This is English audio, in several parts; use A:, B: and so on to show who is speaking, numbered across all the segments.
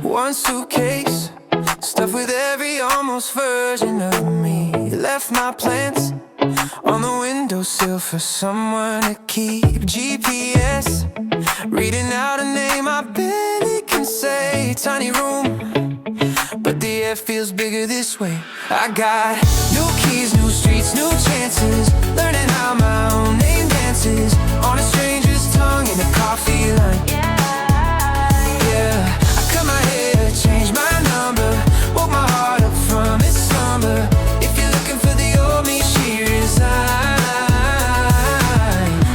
A: One suitcase, stuffed with every almost version of me. Left my plans on the windowsill for someone to keep. GPS, reading out a name I barely can say. Tiny room, but the air feels bigger this way. I got new keys, new streets, new chances. Learning how my own name dances on a stranger's tongue in a coffee line. Yeah, I cut my hair, changed my number, woke my heart up from its slumber. If you're looking for the old me, she resigned.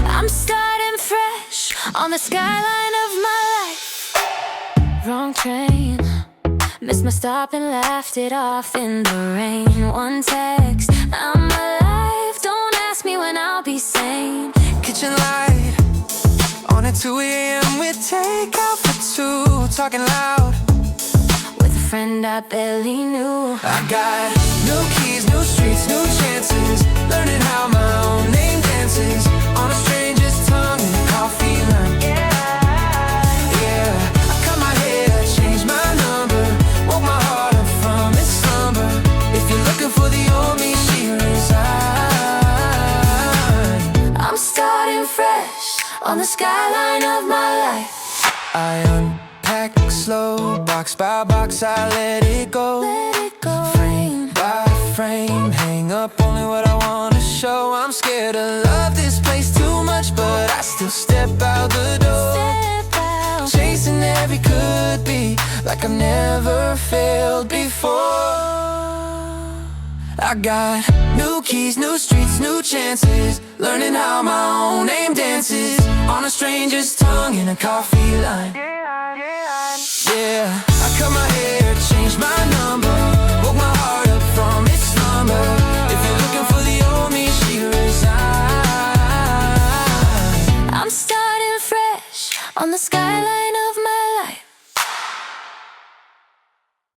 B: I'm starting fresh on the skyline of my life. Wrong train, missed my stop and laughed it off in the rain. One text, I'm alive, don't ask me when I'll be sane.
A: Kitchen light on at 2 a.m. with takeout for two, talking loud
B: With a friend I barely knew.
A: I got new keys, new streets, new chances. Learning how my own name dances on a stranger's tongue in a coffee line. Yeah, I cut my hair, changed my number, woke my heart up from its slumber. If you're looking for the old me, she resigned.
B: I'm starting fresh on the skyline of my life.
A: I unpack slow, box by box, I let it go.
B: Let it go.
A: Frame by frame, hang up only what I wanna show. I'm scared to love this place too much, but I still step out the door.
B: Step out.
A: Chasing every could be, like I've never failed before. I got new keys, new streets, new chances. Learning how my own name dances on a stranger's tongue in a coffee line. Yeah, I cut my hair, changed my number, woke my heart up from its slumber. If you're looking for the old me, she resigned.
B: I'm starting fresh on the skyline